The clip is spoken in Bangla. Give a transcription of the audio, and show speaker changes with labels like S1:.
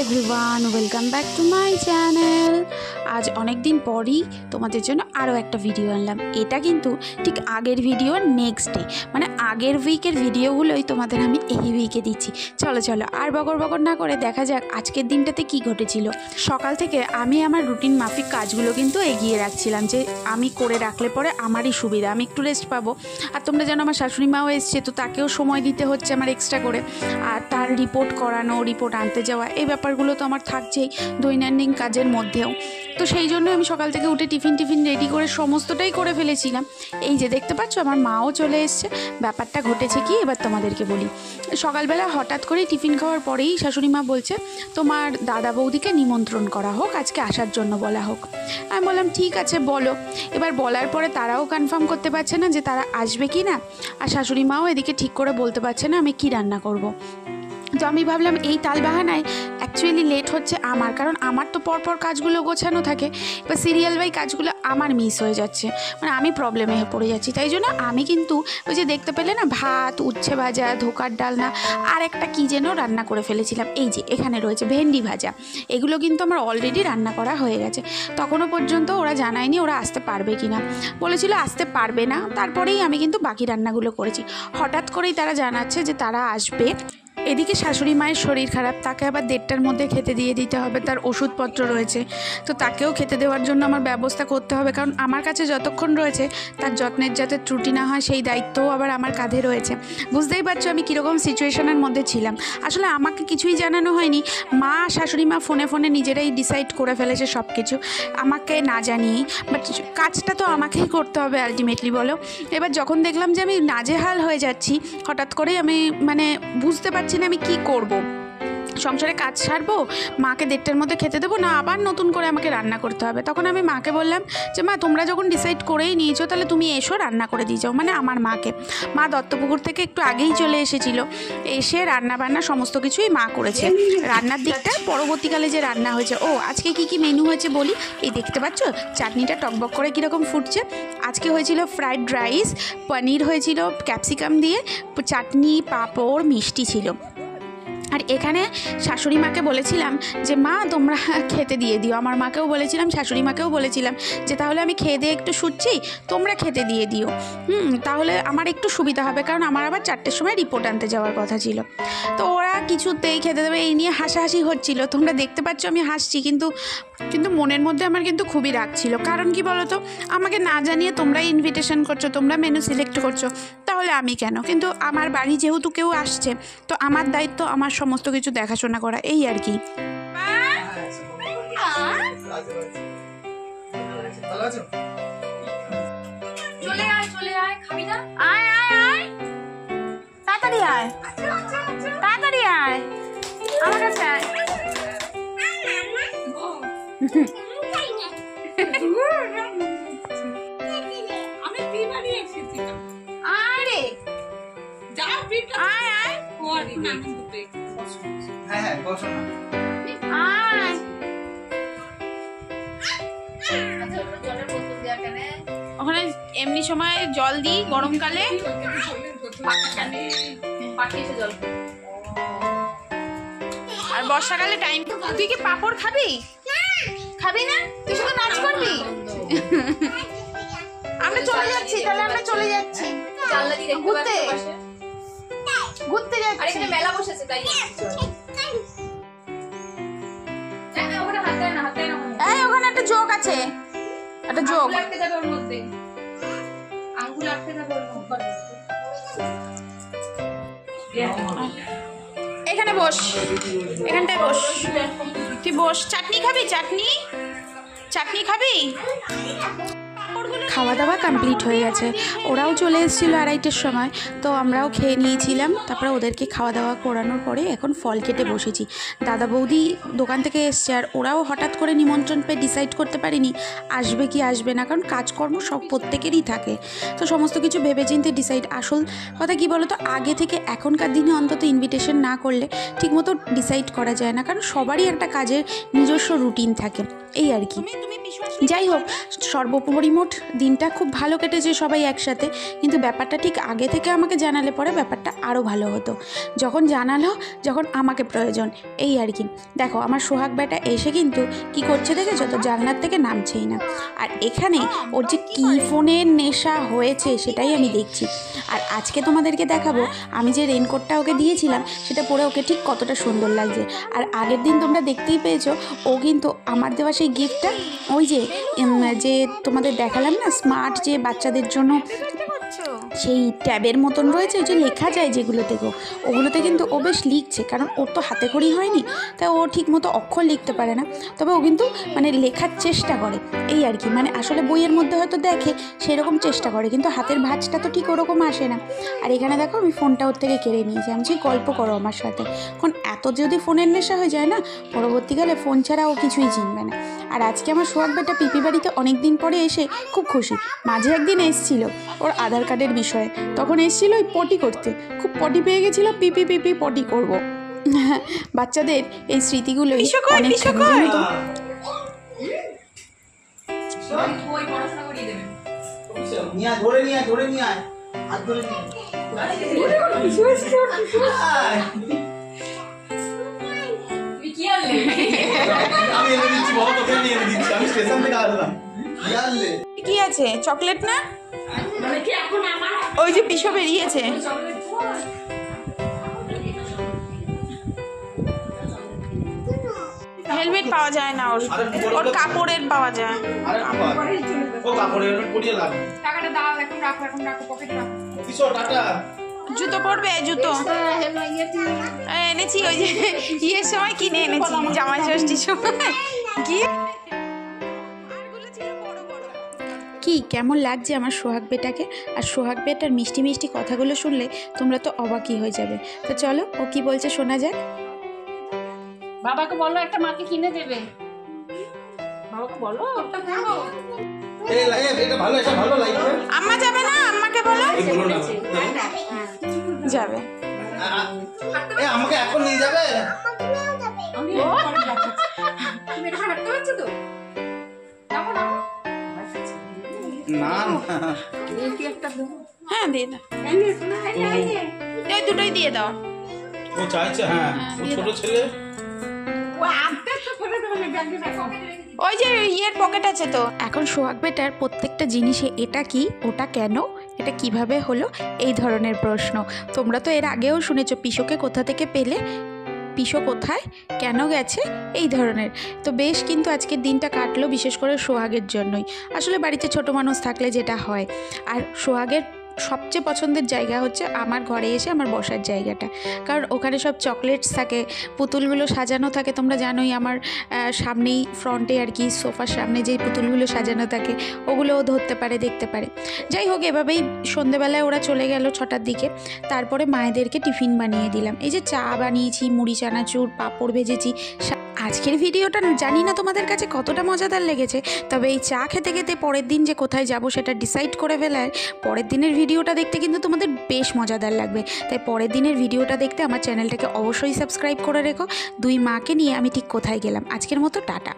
S1: Everyone, welcome back to my channel. আজ অনেক দিন পরই তোমাদের জন্য আরও একটা ভিডিও আনলাম। এটা কিন্তু ঠিক আগের ভিডিওর নেক্সট ডে, মানে আগের উইকের ভিডিওগুলোই তোমাদের আমি এই উইকে দিচ্ছি। চলো আর বকর না করে দেখা যাক আজকের দিনটাতে কি ঘটেছিল। সকাল থেকে আমি আমার রুটিন মাফিক কাজগুলো কিন্তু এগিয়ে রাখছিলাম, যে আমি করে রাখলে পরে আমারই সুবিধা, আমি একটু রেস্ট পাবো। আর তোমরা জানো আমার শাশুড়ি মাও এসছে, তো তাকেও সময় দিতে হচ্ছে আমার এক্সট্রা করে। আর তার রিপোর্ট করানো, রিপোর্ট আনতে যাওয়া, এই ব্যাপারগুলো তো আমার থাকছেই দৈনন্দিন কাজের মধ্যেও। তো সেই জন্য আমি সকাল থেকে উঠে টিফিন রেডি করে সমস্তটাই করে ফেলেছিলাম। এই যে দেখতে পাচ্ছ আমার মাও চলে এসছে। ব্যাপারটা ঘটেছে কি এবার তোমাদেরকে বলি। সকালবেলা হঠাৎ করেই টিফিন খাওয়ার পরেই শাশুড়ি মা বলছে তোমার দাদা বৌদিকে নিমন্ত্রণ করা হোক, আজকে আসার জন্য বলা হোক। আমি বললাম ঠিক আছে বলো। এবার বলার পরে তারাও কনফার্ম করতে পারছে না যে তারা আসবে কি না, আর শাশুড়ি মাও এদিকে ঠিক করে বলতে পারছে না আমি কি রান্না করব। তো আমি ভাবলাম এই তালবাহানায় অ্যাকচুয়ালি লেট হচ্ছে আমার, কারণ আমার তো পরপর কাজগুলো গোছানো থাকে, এবার সিরিয়াল বাই কাজগুলো আমার মিস হয়ে যাচ্ছে, মানে আমি প্রবলেমে পড়ে যাচ্ছি। তাই জন্য আমি কিন্তু ওই যে দেখতে পেলে না, ভাত, উচ্ছে ভাজা, ধোকার ডালনা আর একটা কী যেন রান্না করে ফেলেছিলাম। এই যে এখানে রয়েছে ভেন্ডি ভাজা, এগুলো কিন্তু আমার অলরেডি রান্না করা হয়ে গেছে। তখনও পর্যন্ত ওরা জানায়নি ওরা আসতে পারবে কি না, বলেছিল আসতে পারবে না। তারপরেই আমি কিন্তু বাকি রান্নাগুলো করেছি। হঠাৎ করেই তারা জানাচ্ছে যে তারা আসবে। এদিকে শাশুড়ি মায়ের শরীর খারাপ, তাকে আবার 1:30টার মধ্যে খেতে দিয়ে দিতে হবে, তার ওষুধপত্র রয়েছে, তো তাকেও খেতে দেওয়ার জন্য আমার ব্যবস্থা করতে হবে, কারণ আমার কাছে যতক্ষণ রয়েছে তার যত্নের যাতে ত্রুটি না হয় সেই দায়িত্বও আবার আমার কাঁধে রয়েছে। বুঝতেই পারছো আমি কীরকম সিচুয়েশনের মধ্যে ছিলাম। আসলে আমাকে কিছুই জানানো হয়নি, মা শাশুড়ি মা ফোনে নিজেরাই ডিসাইড করে ফেলেছে সব কিছু আমাকে না জানিয়েই। বাট কাজটা তো আমাকেই করতে হবে আলটিমেটলি, বলো। এবার যখন দেখলাম যে আমি নাজেহাল হয়ে যাচ্ছি, হঠাৎ করেই আমি মানে বুঝতে পারছি না আমি কি করব। সংসারে কাজ সারবো, মাকে 1:30টার মধ্যে খেতে দেবো, না আবার নতুন করে আমাকে রান্না করতে হবে। তখন আমি মাকে বললাম যে মা তোমরা যখন ডিসাইড করেই নিয়েছো তাহলে তুমি এসো রান্না করে দিয়ে যাও, মানে আমার মাকে। মা দত্তপুকুর থেকে একটু আগেই চলে এসেছিল, এসে রান্না বান্না সমস্ত কিছুই মা করেছে। রান্নার দিকটা পরবর্তীকালে যে রান্না হয়েছে, আজকে কি মেনু হয়েছে বলি। এই দেখতে পাচ্ছ চাটনিটা টকবক করে কীরকম ফুটছে। আজকে হয়েছিল ফ্রাইড রাইস, পনির হয়েছিল ক্যাপসিকাম দিয়ে, চাটনি, পাঁপড়, মিষ্টি ছিল। আর এখানে শাশুড়ি মাকে বলেছিলাম যে মা তোমরা খেতে দিয়ে দিও, আমার মাকেও বলেছিলাম, শাশুড়ি মাকেও বলেছিলাম যে তাহলে আমি খেয়ে দিয়ে একটু শুচ্ছি, তোমরা খেতে দিয়ে দিও, তাহলে আমার একটু সুবিধা হবে, কারণ আমার আবার 4টের সময় রিপোর্ট আনতে যাওয়ার কথা ছিল। তো ওরা কিছুতেই খেতে দেবে এই নিয়ে হাসাহাসি হচ্ছিল। তোমরা দেখতে পাচ্ছ আমি হাসছি, কিন্তু মনের মধ্যে আমার কিন্তু খুবই রাগ ছিল। কারণ কি বলো তো, আমাকে না জানিয়ে তোমরা ইনভিটেশন করছো, তোমরা মেনু সিলেক্ট করছো, তাহলে আমি কেন? কিন্তু আমার বাড়ি যেহেতু কেউ আসছে, তো আমার দায়িত্ব আমার সমস্ত কিছু দেখাশোনা করা, এই আর কি।
S2: তাড়াতাড়ি আয়, তাড়াতাড়ি আয়, আমার কাছে আয়।
S1: ওখানে এমনি সময় জল দিই গরমকালে, আর বর্ষাকালে টাইম। তুই কি পাঁপড় খাবি? খাবি না? তুই শুধু নাচ করবি? আমরা চলে যাচ্ছি, তাহলে আমরা চলে যাচ্ছি ঘুরতে যাচ্ছি। মেলা বসেছে তাই ওখানে একটা জোক আছে, একটা জোক। এখানে বস, এখানটায় বস, তুই বস। চাটনি খাবি? চাটনি খাবি? খাওয়া দাওয়া কমপ্লিট হয়ে গেছে, ওরাও চলে এসেছিলো 2:30টার সময়, তো আমরাও খেয়ে নিয়েছিলাম। তারপরে ওদেরকে খাওয়া দাওয়া করানোর পরে এখন ফল কেটে বসেছি। দাদা বৌদি দোকান থেকে এসছে, আর ওরাও হঠাৎ করে নিমন্ত্রণ পেয়ে ডিসাইড করতে পারিনি আসবে কি আসবে না, কারণ কাজকর্ম সব প্রত্যেকেরই থাকে, তো সমস্ত কিছু ভেবেচিন্তে ডিসাইড। আসল কথা কি বলো তো, আগে থেকে এখনকার দিনে অন্তত ইনভিটেশন না করলে ঠিকমতো ডিসাইড করা যায় না, কারণ সবারই একটা কাজের নিজস্ব রুটিন থাকে। এই আর কি। যাই হোক, সর্বপরিমোট দিনটা খুব ভালো কেটেছে সবাই একসাথে, কিন্তু ব্যাপারটা ঠিক আগে থেকে আমাকে জানালে পরে ব্যাপারটা আরও ভালো হতো। যখন জানালো, যখন আমাকে প্রয়োজন, এই আর কি। দেখো আমার সোহাগ বেটা এসে কিন্তু কি করছে দেখেছো তো, জানলার থেকে নামছেই না। আর এখানে ওর যে কী ফোনের নেশা হয়েছে সেটাই আমি দেখছি। আর আজকে তোমাদেরকে দেখাবো আমি যে রেনকোটটা ওকে দিয়েছিলাম সেটা পরে ওকে ঠিক কতটা সুন্দর লাগছে। আর আগের দিন তোমরা দেখতেই পেয়েছো, ও কিন্তু আমার দেওয়া সেই গিফটটা, ওই যে তোমাদের দেখালাম না স্মার্ট যে বাচ্চাদের জন্য সেই ট্যাবের মতন রয়েছে, ওই যে লেখা যায় যেগুলো থেকে, ওগুলোতে কিন্তু ও বেশ লিখছে, কারণ ওর তো হাতে খড়ি হয়নি, তাই ও ঠিক মতো অক্ষর লিখতে পারে না, তবে ও কিন্তু মানে লেখার চেষ্টা করে, এই আর কি। মানে আসলে বইয়ের মধ্যে হয়তো দেখে সেরকম চেষ্টা করে, কিন্তু হাতের ভাঁজটা তো ঠিক ওরকম আসে না। আর এখানে দেখো আমি ফোনটা ওর থেকে কেড়ে নিয়েছি, আমি যে গল্প করো আমার সাথে। এখন এত যদি ফোনের নেশা হয়ে যায় না, পরবর্তীকালে ফোন ছাড়া ও কিছুই চিনবে না। আর আজকে আমার সোহাগ বেটা পিপি বাড়িতে অনেক দিন পরে এসে খুব খুশি। মাঝে একদিন এসেছিল ওর আধার কার্ডের বিষয়ে, তখন এসেছিল ওই পটি করতে, খুব পটি পেয়ে গেছিল, পিপি পিপি পটি করব। বাচ্চাদের এই স্মৃতিগুলোই অনেক কি আছে চকলেট না, ওই যে পিসো বেরিয়েছে। হেলমেট পাওয়া যায় না, ওর কাপড়ের পাওয়া যায়। জুতো পরবে, জুতো এনেছি ওই যে ইয়ের সময় কিনে এনেছি, জামাই ষষ্ঠীর সময়। কি কেমন লাগছে আমার সোহাগ বেটাকে, আর সোহাগ বেটার মিষ্টি মিষ্টি কথাগুলো শুনলে তোমরা তো অবাকই হয়ে যাবে। তো চলো ও কি বলছে শোনা যাক।
S2: বাবাকে বলো একটা মাকে কিনে দেবে, বাবাকে বলো।
S1: আম্মা যাবে না, আম্মাকে বলো যাবে।
S3: আমাকে এখন নিয়ে যাবে না,
S1: হ্যাঁ দিয়ে দাও, দুটোই দিয়ে দাও।
S3: ও চাইছে, হ্যাঁ ও ছোট ছেলে,
S1: ওই যে ইয়ের পকেট আছে তো। এখন সোহাগ বেটার প্রত্যেকটা জিনিসে এটা কি, ওটা কেন, এটা কিভাবে হলো, এই ধরনের প্রশ্ন। তোমরা তো এর আগেও শুনেছো পিসোকে কোথা থেকে পেলে, পিসো কোথায়, কেন গেছে, এই ধরনের। তো বেশ কিন্তু আজকের দিনটা কাটলো বিশেষ করে সোহাগের জন্যই। আসলে বাড়িতে ছোট মানুষ থাকলে যেটা হয়। আর সোহাগের সবচেয়ে পছন্দের জায়গা হচ্ছে আমার ঘরে এসে আমার বসার জায়গাটা, কারণ ওখানে সব চকলেটস থাকে, পুতুলগুলো সাজানো থাকে। তোমরা জানোই আমার সামনেই ফ্রন্টে আর কি, সোফার সামনে যেই পুতুলগুলো সাজানো থাকে ওগুলোও ধরতে পারে, দেখতে পারে। যাই হোক, এভাবেই সন্ধেবেলায় ওরা চলে গেল 6টার দিকে। তারপরে মায়েদেরকে টিফিন বানিয়ে দিলাম। এই যে চা বানিয়েছি, মুড়ি চানাচুর, পাঁপড় ভেজেছি। আজকের ভিডিওটা জানি না তোমাদের কাছে কতটা মজাদার লেগেছে, তবে এই চা খেতে খেতে পরের দিন যে কোথায় যাব সেটা ডিসাইড করে ফেলার পরের দিনের ভিডিওটা দেখতে কিন্তু তোমাদের বেশ মজাদার লাগবে। তাই পরের দিনের ভিডিওটা দেখতে আমার চ্যানেলটাকে অবশ্যই সাবস্ক্রাইব করে রেখো। দুই মাকে নিয়ে আমি ঠিক কোথায় গেলাম। আজকের মতো টাটা।